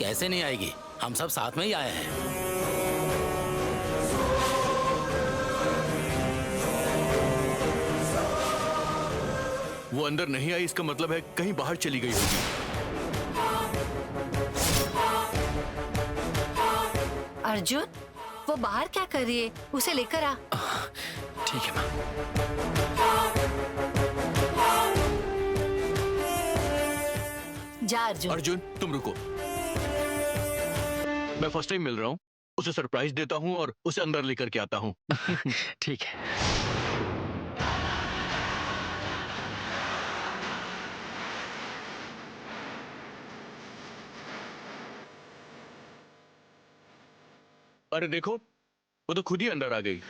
कैसे नहीं आएगी, हम सब साथ में ही आए हैं। वो अंदर नहीं आई इसका मतलब है कहीं बाहर चली गई होगी। अर्जुन, वो बाहर क्या कर रही है? उसे लेकर आ। ठीक है माँ। जा अर्जुन। अर्जुन तुम रुको, मैं फर्स्ट टाइम मिल रहा हूँ, उसे सरप्राइज देता हूँ और उसे अंदर लेकर के आता हूँ। ठीक है। अरे देखो, वो तो खुद ही अंदर आ गई।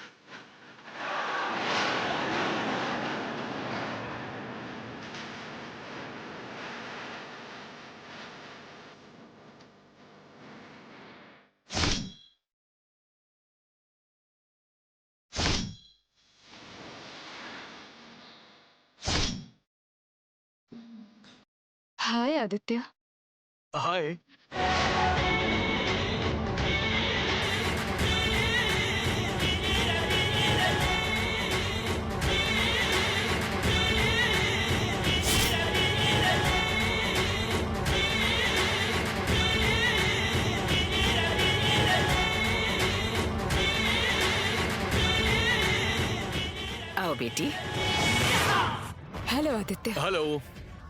हाय आदित्य। हाय। आओ बेटी। हेलो आदित्य। हेलो।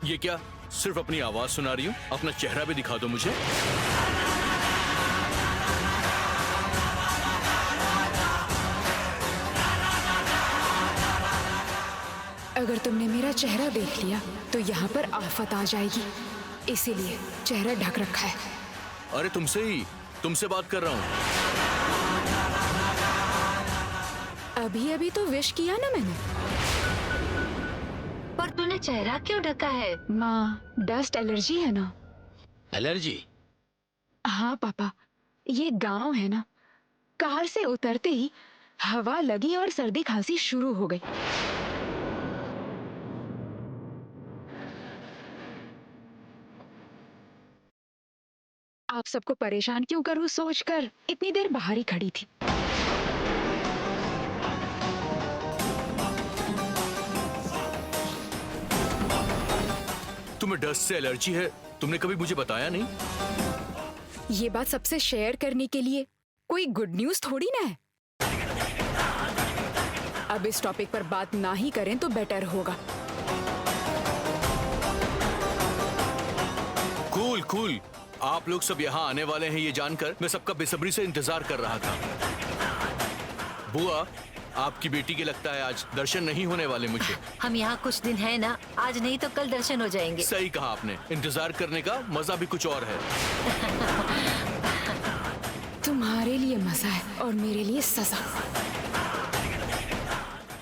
ये क्या सिर्फ अपनी आवाज सुना रही हूँ? अपना चेहरा भी दिखा दो मुझे। अगर तुमने मेरा चेहरा देख लिया तो यहाँ पर आफत आ जाएगी, इसीलिए चेहरा ढक रखा है। अरे तुमसे बात कर रहा हूँ। अभी अभी तो विश किया ना मैंने। पर तूने चेहरा क्यों ढका है? माँ, डस्ट एलर्जी है ना। एलर्जी? हाँ पापा, ये गांव है ना, कार से उतरते ही हवा लगी और सर्दी खांसी शुरू हो गई। आप सबको परेशान क्यों करूं सोचकर इतनी देर बाहर ही खड़ी थी। तुम्हें डस्ट से एलर्जी है, तुमने कभी मुझे बताया नहीं। ये बात सबसे शेयर करने के लिए कोई गुड न्यूज थोड़ी ना है। अब इस टॉपिक पर बात ना ही करें तो बेटर होगा। कूल। आप लोग सब यहाँ आने वाले हैं ये जानकर मैं सबका बेसब्री से इंतजार कर रहा था। बुआ, आपकी बेटी के लगता है आज दर्शन नहीं होने वाले मुझे। हम यहाँ कुछ दिन है ना, आज नहीं तो कल दर्शन हो जाएंगे। सही कहा आपने, इंतजार करने का मजा भी कुछ और है। तुम्हारे लिए मजा है और मेरे लिए सजा।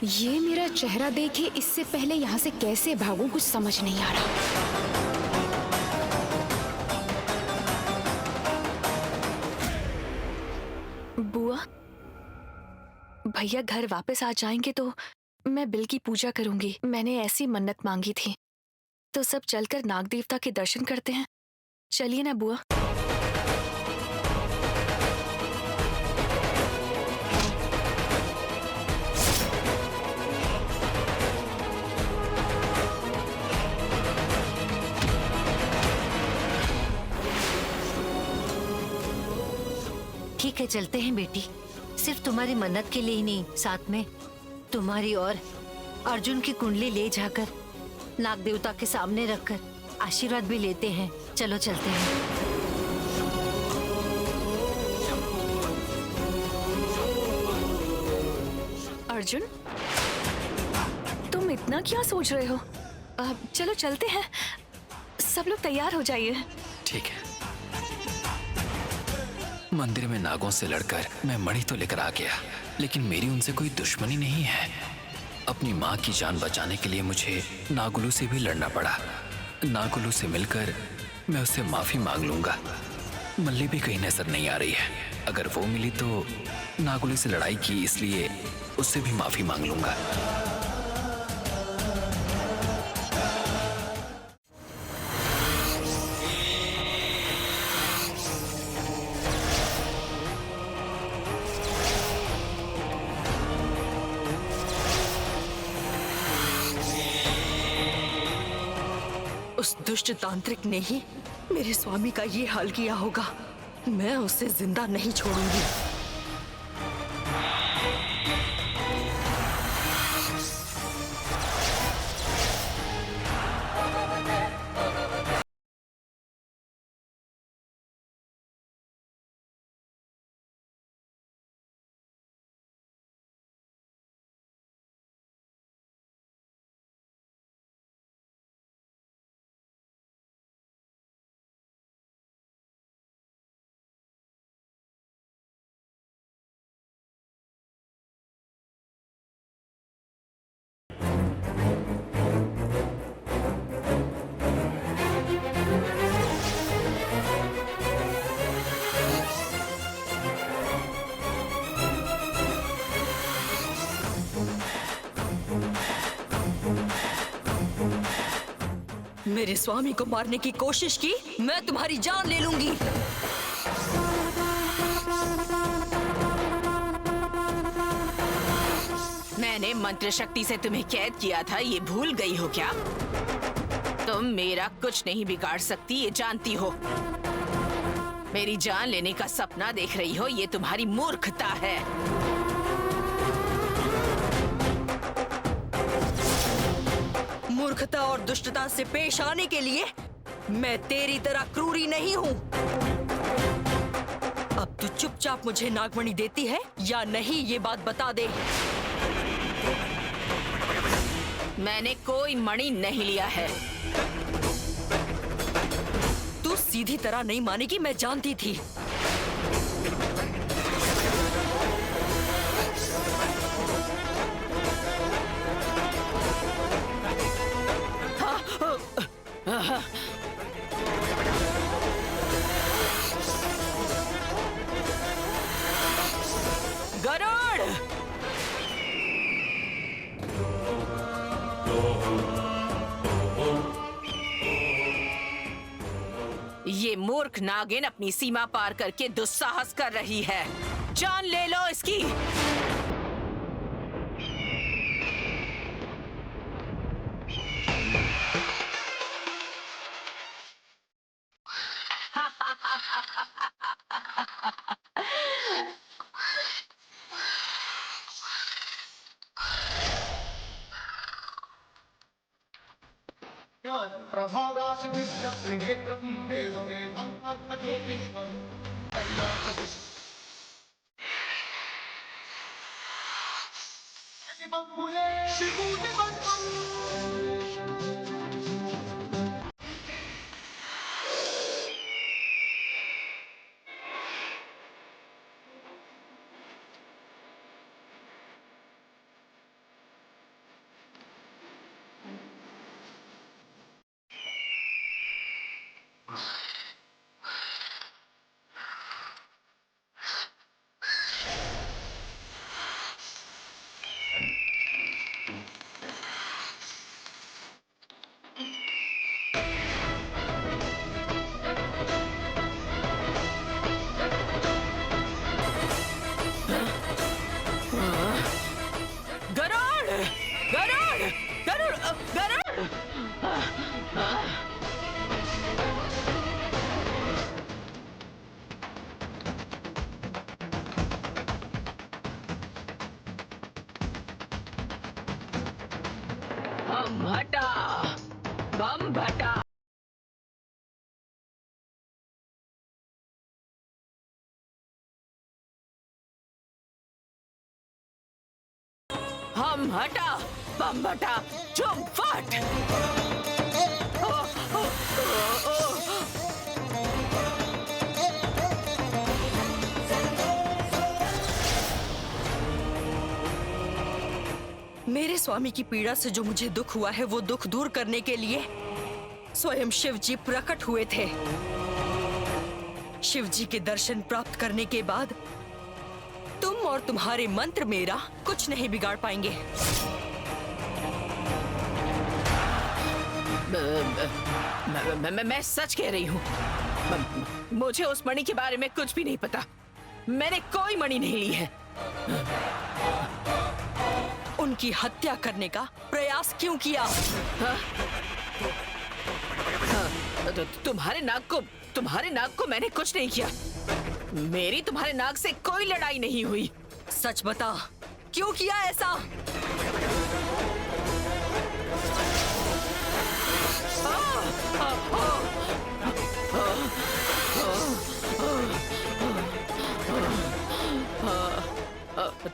ये मेरा चेहरा देखे इससे पहले यहाँ से कैसे भागूं कुछ समझ नहीं आ रहा। बुआ, भैया घर वापस आ जाएंगे तो मैं बिल की पूजा करूंगी। मैंने ऐसी मन्नत मांगी थी, तो सब चलकर नाग देवता के दर्शन करते हैं। चलिए ना बुआ। ठीक है, चलते हैं बेटी। सिर्फ तुम्हारी मन्नत के लिए ही नहीं, साथ में तुम्हारी और अर्जुन की कुंडली ले जाकर नाग देवता के सामने रखकर आशीर्वाद भी लेते हैं। चलो चलते हैं। अर्जुन, तुम इतना क्या सोच रहे हो? चलो चलते हैं, सब लोग तैयार हो जाइए। ठीक है। मंदिर में नागों से लड़कर मैं मणि तो लेकर आ गया, लेकिन मेरी उनसे कोई दुश्मनी नहीं है। अपनी माँ की जान बचाने के लिए मुझे नागुलू से भी लड़ना पड़ा। नागुलू से मिलकर मैं उससे माफी मांग लूंगा। मल्ली भी कहीं नजर नहीं आ रही है, अगर वो मिली तो नागुलू से लड़ाई की इसलिए उससे भी माफी मांग लूंगा। उस दुष्ट तांत्रिक ने ही मेरे स्वामी का ये हाल किया होगा। मैं उसे जिंदा नहीं छोड़ूंगी। मेरे स्वामी को मारने की कोशिश की, मैं तुम्हारी जान ले लूंगी। मैंने मंत्र शक्ति से तुम्हें कैद किया था, ये भूल गई हो क्या? तुम मेरा कुछ नहीं बिगाड़ सकती, ये जानती हो। मेरी जान लेने का सपना देख रही हो, ये तुम्हारी मूर्खता है। मूर्खता और दुष्टता से पेश आने के लिए मैं तेरी तरह क्रूरी नहीं हूँ। अब तू चुपचाप मुझे नागमणि देती है या नहीं, ये बात बता दे। मैंने कोई मणि नहीं लिया है। तू सीधी तरह नहीं मानेगी, मैं जानती थी। गरुड़! ये मूर्ख नागिन अपनी सीमा पार करके दुस्साहस कर रही है। जान ले लो इसकी। बम भटा। हम हटा, बम भटा, चुप फट। मेरे स्वामी की पीड़ा से जो मुझे दुख हुआ है, वो दुख दूर करने के लिए स्वयं शिव जी प्रकट हुए थे। शिव जी के दर्शन प्राप्त करने के बाद तुम और तुम्हारे मंत्र मेरा कुछ नहीं बिगाड़ पाएंगे। मैं सच कह रही हूँ। मुझे उस मणि के बारे में कुछ भी नहीं पता। मैंने कोई मणि नहीं ली है। उनकी हत्या करने का प्रयास क्यों किया? तुम्हारे नाक को मैंने कुछ नहीं किया। मेरी तुम्हारे नाक से कोई लड़ाई नहीं हुई। सच बता, क्यों किया ऐसा?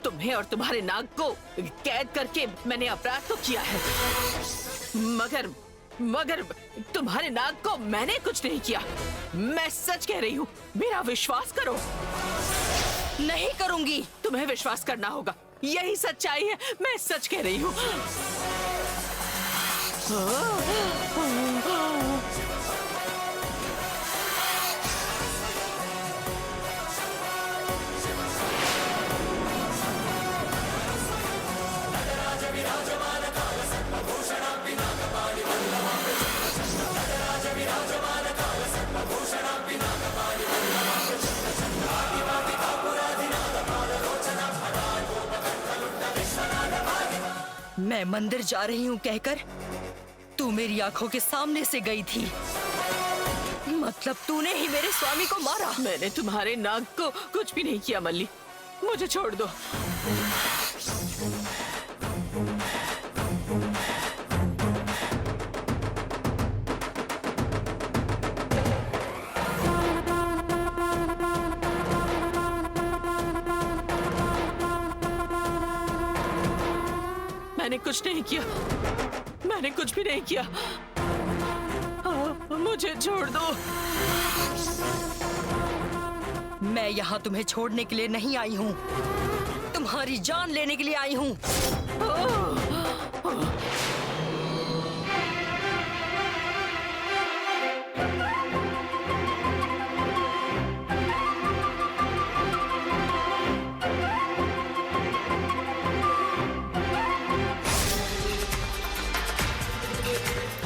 तुम्हें और तुम्हारे नाक को कैद करके मैंने अपराध तो किया है, मगर तुम्हारे नाक को मैंने कुछ नहीं किया। मैं सच कह रही हूँ, मेरा विश्वास करो। नहीं करूंगी। तुम्हें विश्वास करना होगा, यही सच्चाई है। मैं सच कह रही हूँ। मैं मंदिर जा रही हूँ कहकर तू मेरी आंखों के सामने से गई थी। मतलब तूने ही मेरे स्वामी को मारा। मैंने तुम्हारे नाक को कुछ भी नहीं किया मल्ली, मुझे छोड़ दो। मैंने कुछ नहीं किया, मैंने कुछ भी नहीं किया। मुझे छोड़ दो। मैं यहाँ तुम्हें छोड़ने के लिए नहीं आई हूँ, तुम्हारी जान लेने के लिए आई हूँ।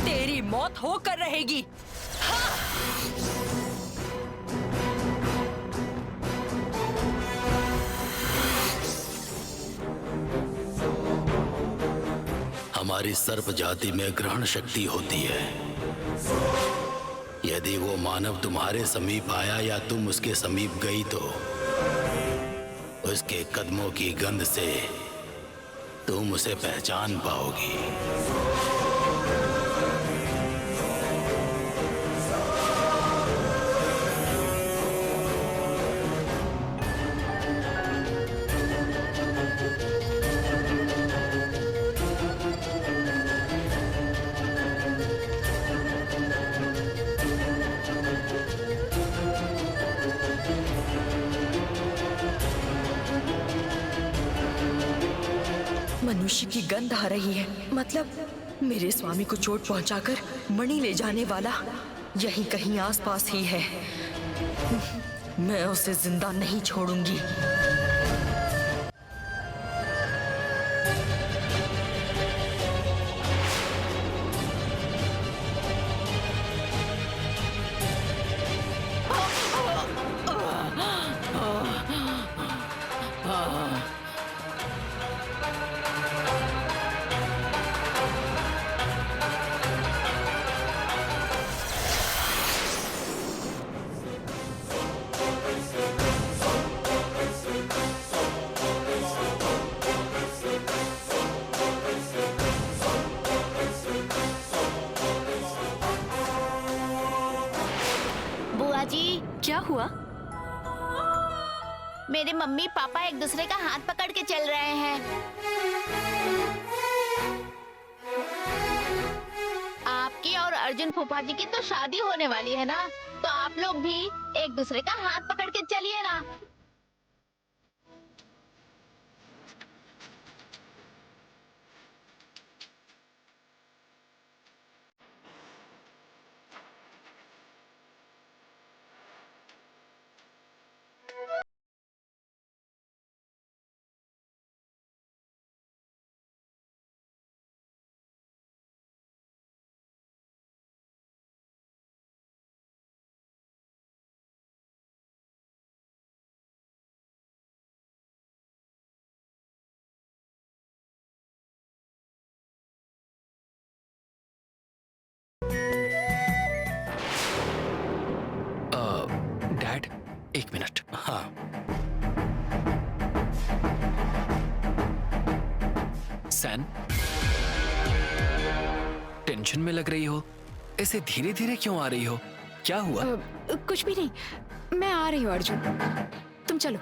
तेरी मौत होकर रहेगी। हमारी सर्प जाति में ग्रहण शक्ति होती है। यदि वो मानव तुम्हारे समीप आया या तुम उसके समीप गई तो उसके कदमों की गंध से तुम उसे पहचान पाओगी। मनुष्य की गंध आ रही है। मतलब मेरे स्वामी को चोट पहुंचाकर मणि ले जाने वाला यहीं कहीं आसपास ही है। मैं उसे जिंदा नहीं छोड़ूंगी। बुआ जी, क्या हुआ? मेरे मम्मी पापा एक दूसरे का हाथ पकड़ के चल रहे हैं। आपकी और अर्जुन फूफा जी की तो शादी होने वाली है ना, तो आप लोग भी एक दूसरे का हाथ पकड़ के चलिए ना। एक मिनट। हाँ, सैन, टेंशन में लग रही हो, ऐसे धीरे धीरे क्यों आ रही हो? क्या हुआ? कुछ भी नहीं, मैं आ रही हूँ अर्जुन, तुम चलो।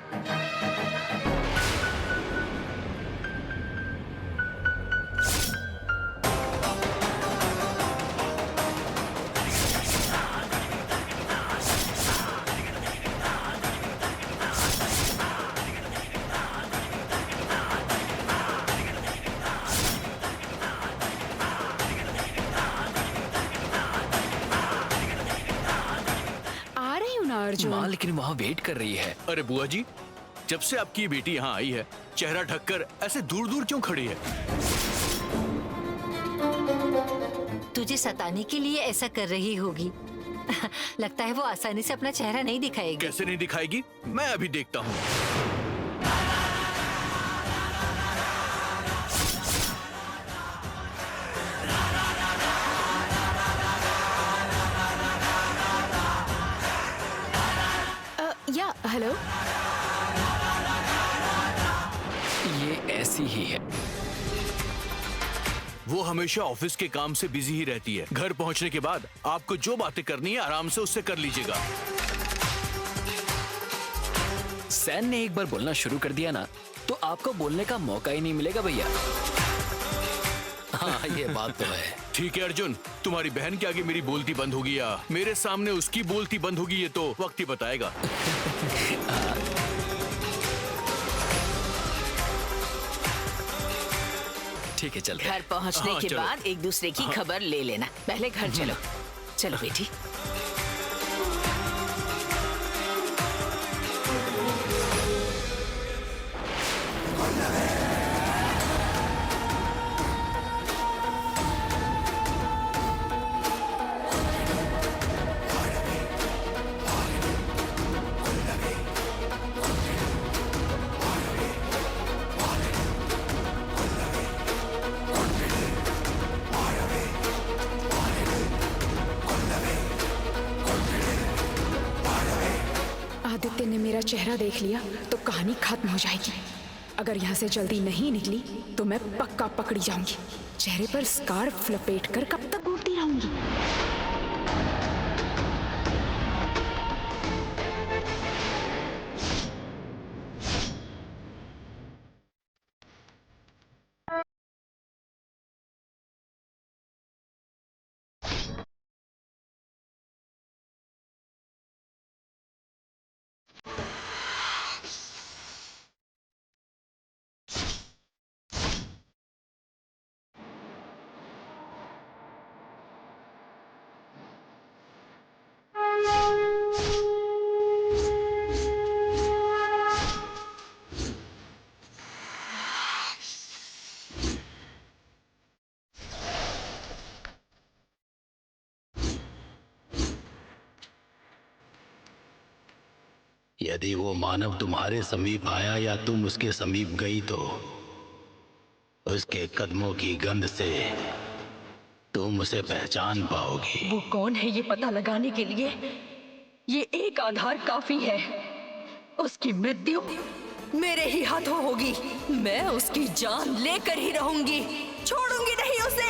आ रही हूँ ना अर्जुन। माँ लेकिन वहाँ वेट कर रही है। अरे बुआ जी, जब से आपकी बेटी यहाँ आई है, चेहरा ढककर ऐसे दूर दूर क्यों खड़ी है? तुझे सताने के लिए ऐसा कर रही होगी। लगता है वो आसानी से अपना चेहरा नहीं दिखाएगी। कैसे नहीं दिखाएगी? मैं अभी देखता हूँ। या हेलो। ये ऐसी ही है। वो हमेशा ऑफिस के काम से बिजी ही रहती है। घर पहुंचने के बाद आपको जो बातें करनी है आराम से उससे कर लीजिएगा। सैन ने एक बार बोलना शुरू कर दिया ना, तो आपको बोलने का मौका ही नहीं मिलेगा भैया। हाँ, ये बात तो है। ठीक है अर्जुन, तुम्हारी बहन के आगे मेरी बोलती बंद होगी या मेरे सामने उसकी बोलती बंद होगी, ये तो वक्त ही बताएगा। ठीक है, चलते हैं। घर पहुंचने हाँ, के चलो। बाद एक दूसरे की खबर ले लेना। पहले घर चलो। चलो बेटी। आदित्य ने मेरा चेहरा देख लिया तो कहानी खत्म हो जाएगी। अगर यहाँ से जल्दी नहीं निकली तो मैं पक्का पकड़ी जाऊंगी। चेहरे पर स्कार्फ लपेट कर कब तक घूमती रहूंगी? यदि वो मानव तुम्हारे समीप आया या तुम उसके समीप गई तो उसके कदमों की गंध से तुम उसे पहचान पाओगी। वो कौन है ये पता लगाने के लिए ये एक आधार काफी है। उसकी मृत्यु मेरे ही हाथों होगी। मैं उसकी जान लेकर ही रहूंगी, छोड़ूंगी नहीं उसे।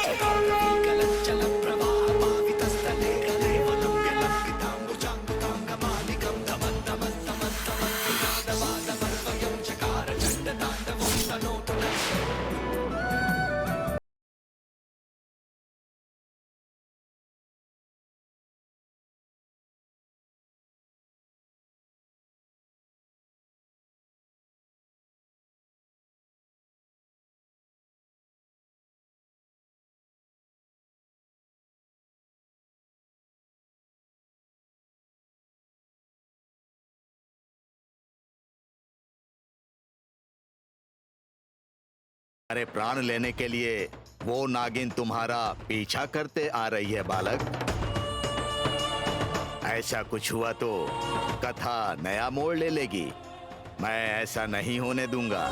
अरे प्राण लेने के लिए वो नागिन तुम्हारा पीछा करते आ रही है बालक। ऐसा कुछ हुआ तो कथा नया मोड़ ले लेगी। मैं ऐसा नहीं होने दूंगा।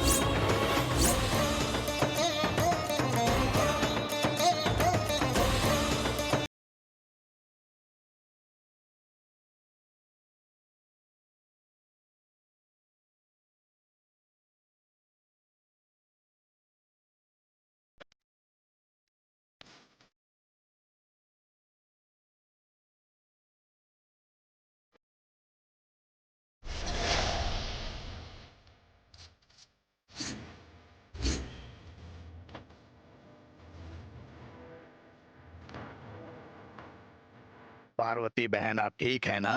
पार्वती बहन, आप ठीक है ना?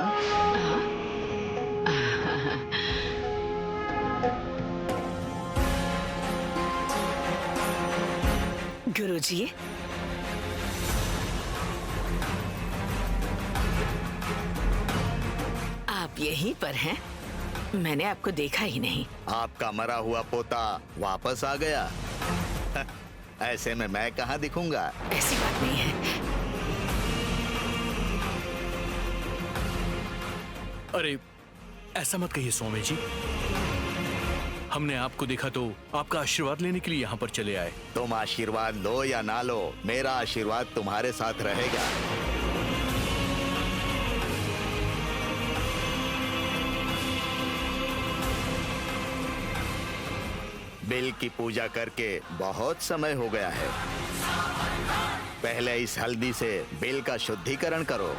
गुरुजी, आप यहीं पर हैं? मैंने आपको देखा ही नहीं। आपका मरा हुआ पोता वापस आ गया। ऐसे में मैं कहाँ दिखूंगा? ऐसी बात नहीं है। अरे ऐसा मत कहिए स्वामी जी, हमने आपको देखा तो आपका आशीर्वाद लेने के लिए यहाँ पर चले आए। तुम आशीर्वाद लो या ना लो, मेरा आशीर्वाद तुम्हारे साथ रहेगा। बिल की पूजा करके बहुत समय हो गया है। पहले इस हल्दी से बिल का शुद्धिकरण करो।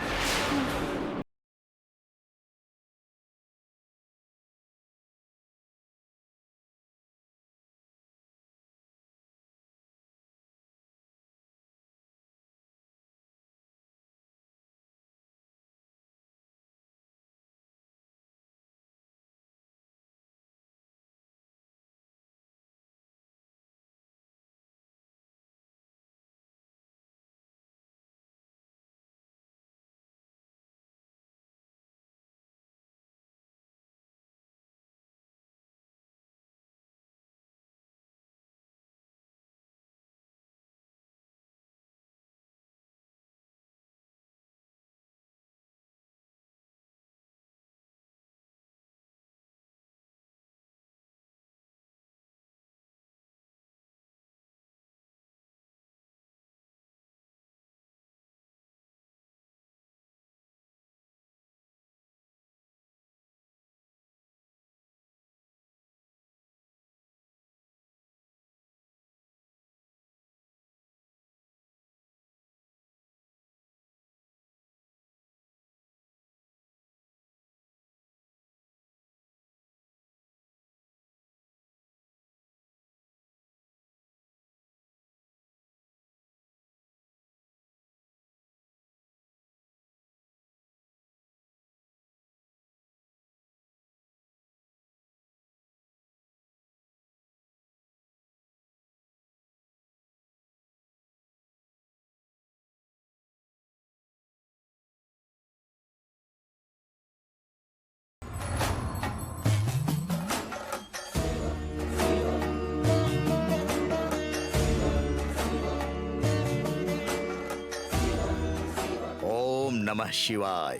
ओम नमः शिवाय।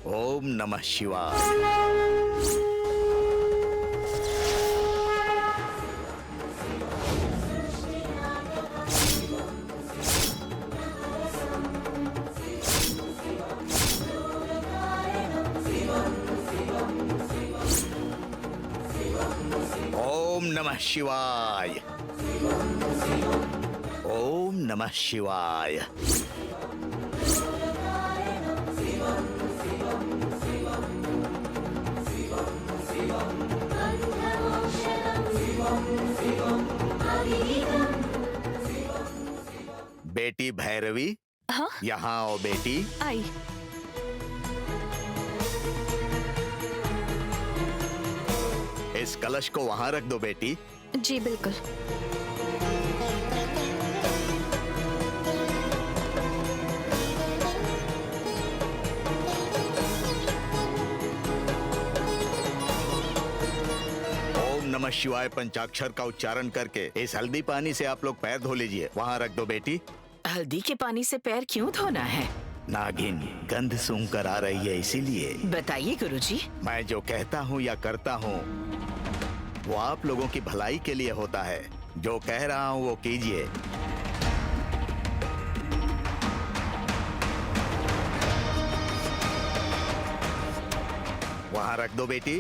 ओम नमः शिवाय। ओम नमः शिवाय। ओम नमः शिवाय। बेटी भैरवी, हाँ? यहाँ आओ बेटी। आई। इस कलश को वहाँ रख दो बेटी। जी बिल्कुल। ओम नमः शिवाय पंचाक्षर का उच्चारण करके इस हल्दी पानी से आप लोग पैर धो लीजिए। वहाँ रख दो बेटी। हल्दी के पानी से पैर क्यों धोना है? नागिन गंध सूंघ कर आ रही है, इसीलिए। बताइए गुरुजी। मैं जो कहता हूँ या करता हूँ वो आप लोगों की भलाई के लिए होता है। जो कह रहा हूँ वो कीजिए। वहाँ रख दो बेटी।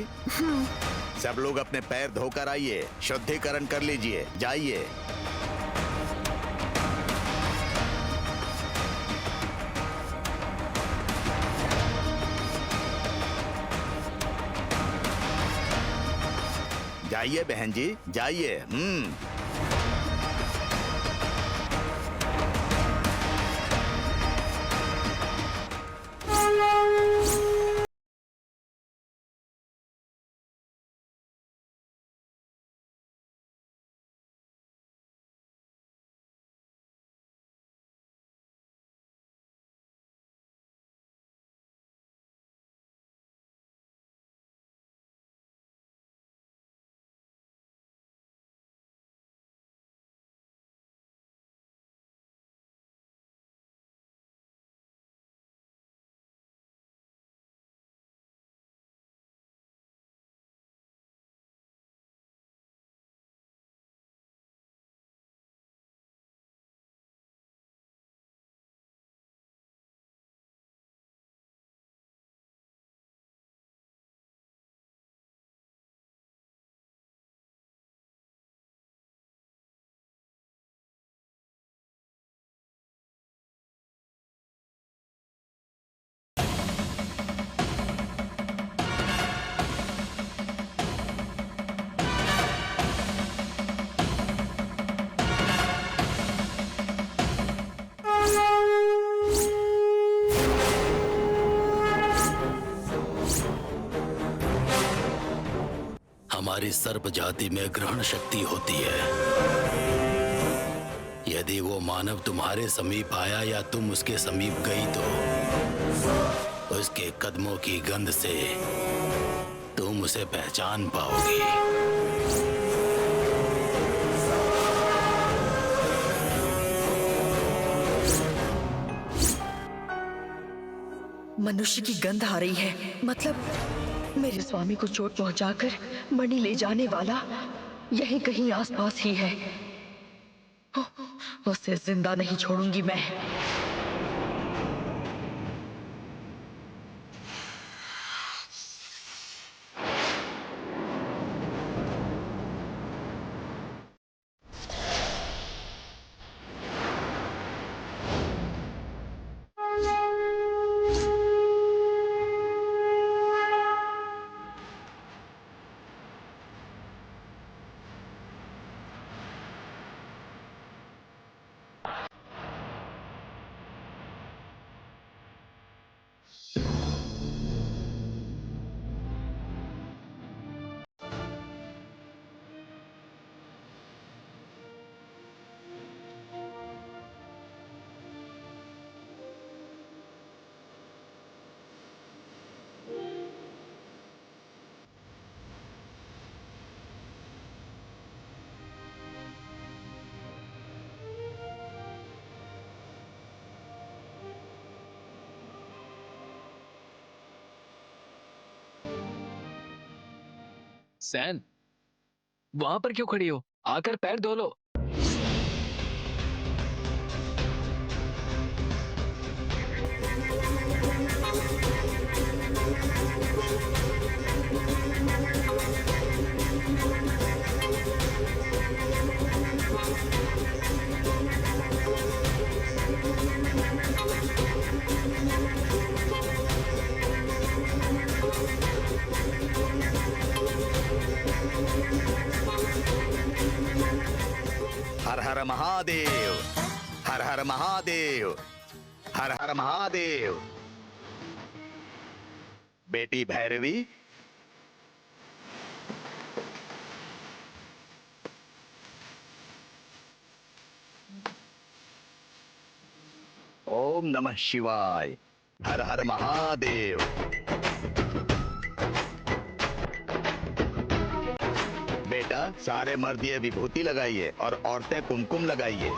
सब लोग अपने पैर धोकर आइए, शुद्धिकरण कर लीजिए। जाइए। जाइए बहन जी, जाइए। हमारी सर्प जाति में ग्रहण शक्ति होती है। यदि वो मानव तुम्हारे समीप आया या तुम उसके समीप गई तो उसके कदमों की गंध से तुम उसे पहचान पाओगी। मनुष्य की गंध आ रही है, मतलब मेरे स्वामी को चोट पहुंचाकर मणि ले जाने वाला यहीं कहीं आसपास ही है। उसे जिंदा नहीं छोड़ूंगी मैं। सैन, वहां पर क्यों खड़ी हो? आकर पैर धो लो। हर हर महादेव, हर हर महादेव, हर हर महादेव। बेटी भैरवी, ओम नमः शिवाय, हर हर महादेव। बेटा, सारे मर्द ये विभूति लगाइए और औरतें कुमकुम लगाइए।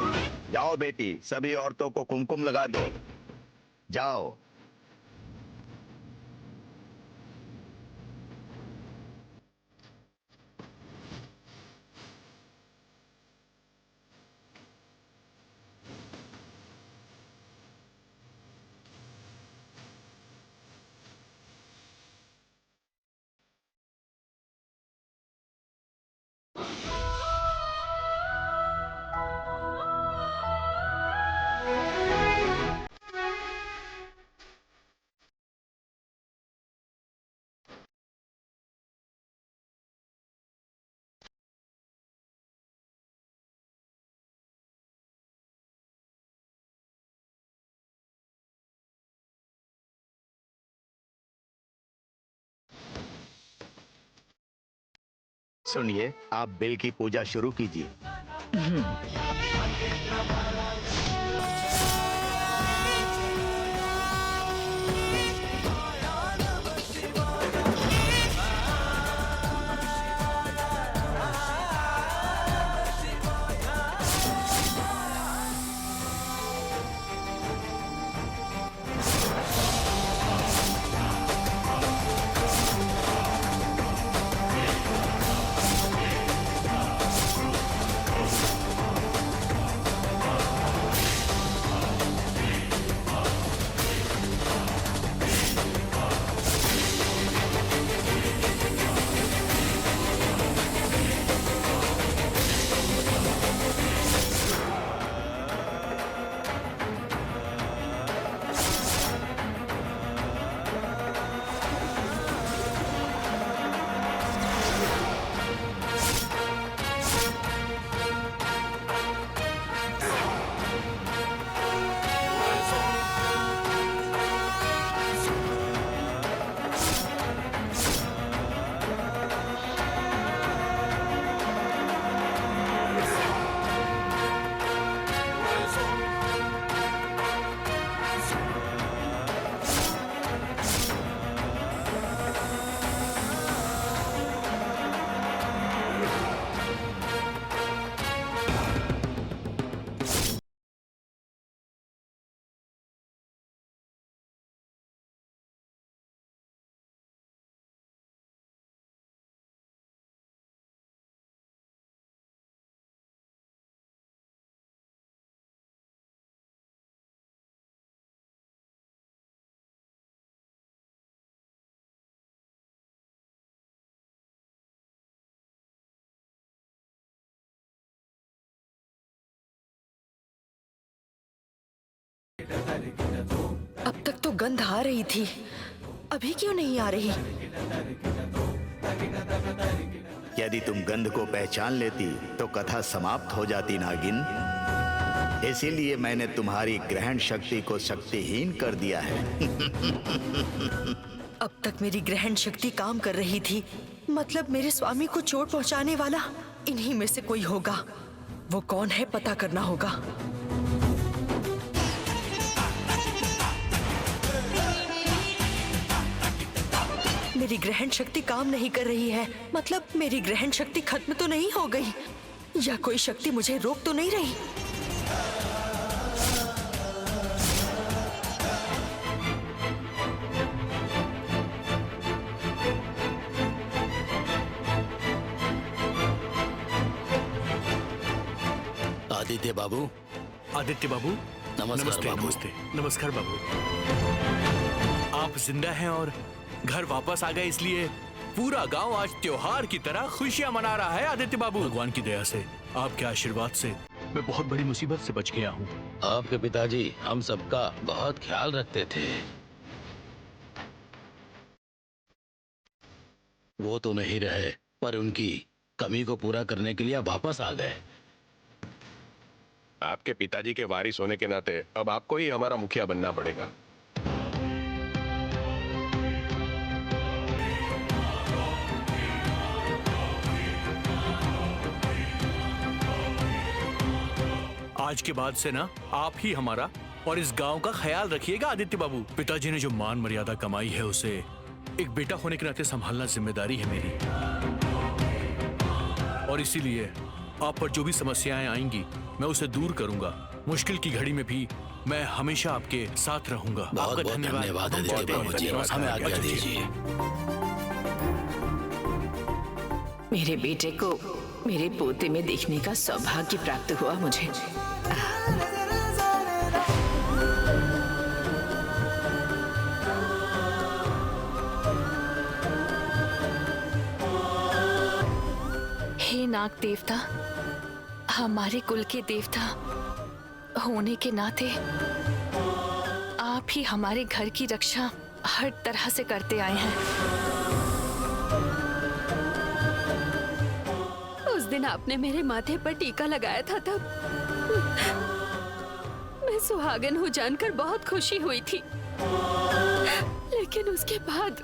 जाओ बेटी, सभी औरतों को कुमकुम लगा दो। जाओ। सुनिए, आप बिल की पूजा शुरू कीजिए। अब तक तो गंध आ रही थी, अभी क्यों नहीं आ रही? यदि तुम गंध को पहचान लेती तो कथा समाप्त हो जाती नागिन। इसीलिए मैंने तुम्हारी ग्रहण शक्ति को शक्तिहीन कर दिया है। अब तक मेरी ग्रहण शक्ति काम कर रही थी, मतलब मेरे स्वामी को चोट पहुंचाने वाला इन्हीं में से कोई होगा। वो कौन है पता करना होगा। मेरी ग्रहण शक्ति काम नहीं कर रही है, मतलब मेरी ग्रहण शक्ति खत्म तो नहीं हो गई, या कोई शक्ति मुझे रोक तो नहीं रही। आदित्य बाबू। आदित्य बाबू, नमस्कार नमस्ते बाबू। नमस्ते। नमस्कार बाबू। आप जिंदा हैं और घर वापस आ गए, इसलिए पूरा गांव आज त्योहार की तरह खुशियां मना रहा है। आदित्य बाबू, भगवान की दया से, आपके आशीर्वाद से मैं बहुत बड़ी मुसीबत से बच गया हूँ। आपके पिताजी हम सबका बहुत ख्याल रखते थे। वो तो नहीं रहे, पर उनकी कमी को पूरा करने के लिए आप वापस आ गए। आपके पिताजी के वारिस होने के नाते अब आपको ही हमारा मुखिया बनना पड़ेगा। आज के बाद से ना आप ही हमारा और इस गांव का ख्याल रखिएगा आदित्य बाबू। पिताजी ने जो मान मर्यादा कमाई है उसे एक बेटा होने के नाते संभालना जिम्मेदारी है मेरी, और इसीलिए आप पर जो भी समस्याएं आएंगी मैं उसे दूर करूंगा। मुश्किल की घड़ी में भी मैं हमेशा आपके साथ रहूंगा। बहुत आपका बहुत धन्यवाद आदित्य बाबू जी, हमें आज्ञा दीजिए। मेरे बेटे को मेरे पोते में देखने का सौभाग्य प्राप्त हुआ मुझे। हे नाग देवता, हमारे कुल के देवता होने के नाते आप ही हमारे घर की रक्षा हर तरह से करते आए हैं। उस दिन आपने मेरे माथे पर टीका लगाया था, तब मैं सुहागन हो जानकर बहुत खुशी हुई थी, लेकिन उसके बाद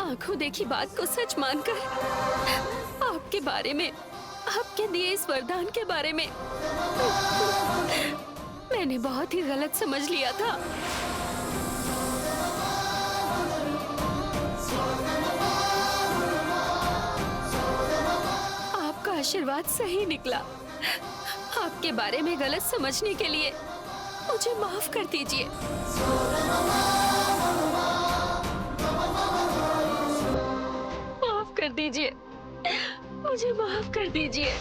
आंखों देखी बात को सच मानकर आपके बारे में, आपके दिए इस वरदान के बारे में मैंने बहुत ही गलत समझ लिया था। आपका आशीर्वाद सही निकला। आपके बारे में गलत समझने के लिए मुझे माफ कर दीजिए। माफ कर दीजिए, मुझे माफ कर दीजिए।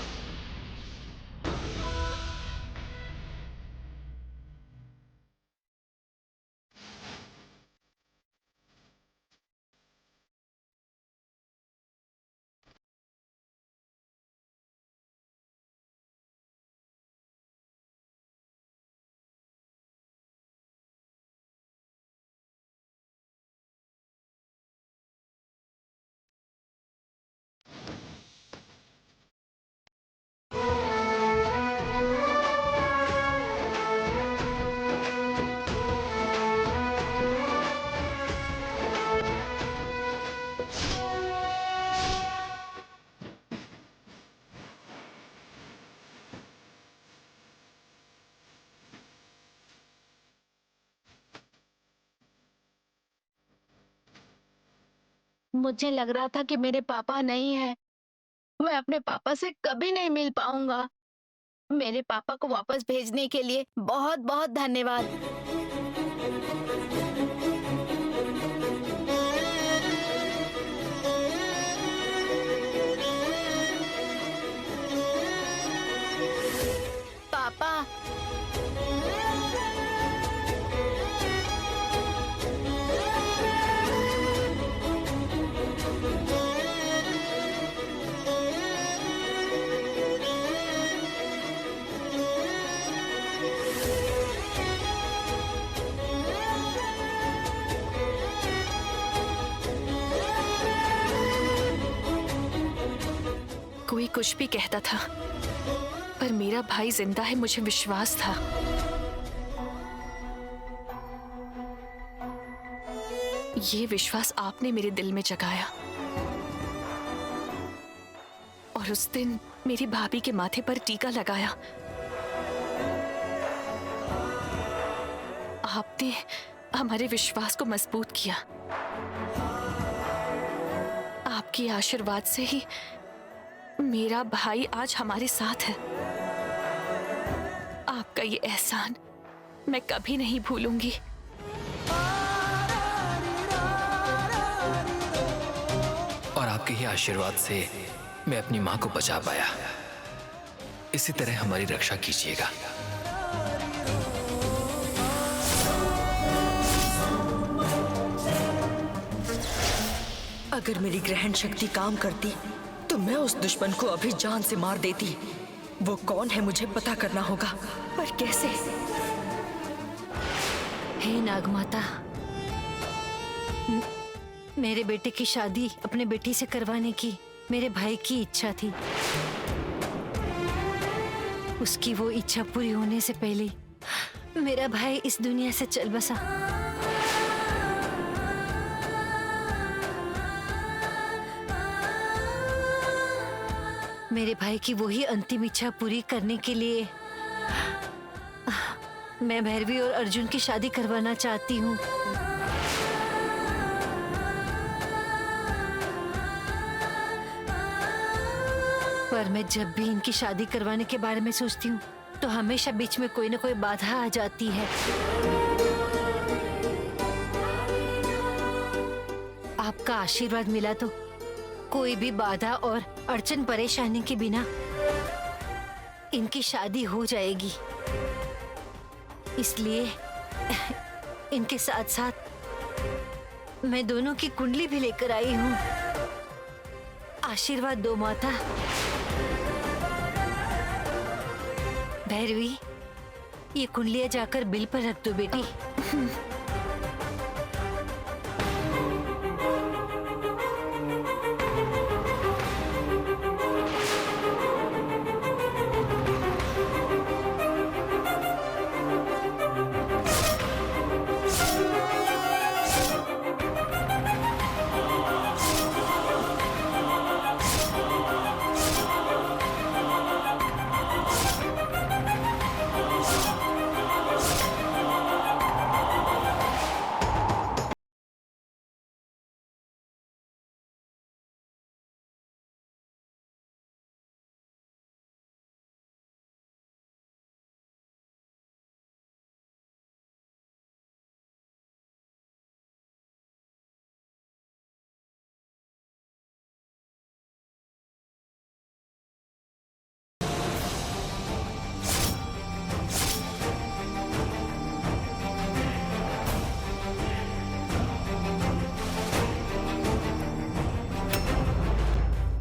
मुझे लग रहा था कि मेरे पापा नहीं है, मैं अपने पापा से कभी नहीं मिल पाऊंगा। मेरे पापा को वापस भेजने के लिए बहुत बहुत धन्यवाद। कोई कुछ भी कहता था, पर मेरा भाई जिंदा है, मुझे विश्वास था। ये विश्वास आपने मेरे दिल में जगाया, और उस दिन मेरी भाभी के माथे पर टीका लगाया। आपने हमारे विश्वास को मजबूत किया। आपके आशीर्वाद से ही मेरा भाई आज हमारे साथ है। आपका ये एहसान मैं कभी नहीं भूलूंगी। और आपके ही आशीर्वाद से मैं अपनी माँ को बचा पाया। इसी तरह हमारी रक्षा कीजिएगा। अगर मेरी ग्रहण शक्ति काम करती तो मैं उस दुश्मन को अभी जान से मार देती। वो कौन है मुझे पता करना होगा, पर कैसे? हे नागमाता, मेरे बेटे की शादी अपने बेटी से करवाने की मेरे भाई की इच्छा थी। उसकी वो इच्छा पूरी होने से पहले मेरा भाई इस दुनिया से चल बसा। मेरे भाई की वही अंतिम इच्छा पूरी करने के लिए मैं भैरवी और अर्जुन की शादी करवाना चाहती हूँ। पर मैं जब भी इनकी शादी करवाने के बारे में सोचती हूँ तो हमेशा बीच में कोई ना कोई बाधा आ जाती है। आपका आशीर्वाद मिला तो कोई भी बाधा और अड़चन परेशानी के बिना इनकी शादी हो जाएगी। इसलिए इनके साथ साथ मैं दोनों की कुंडली भी लेकर आई हूँ। आशीर्वाद दो माता। भैरवी, ये कुंडलियां जाकर बिल पर रख दो बेटी।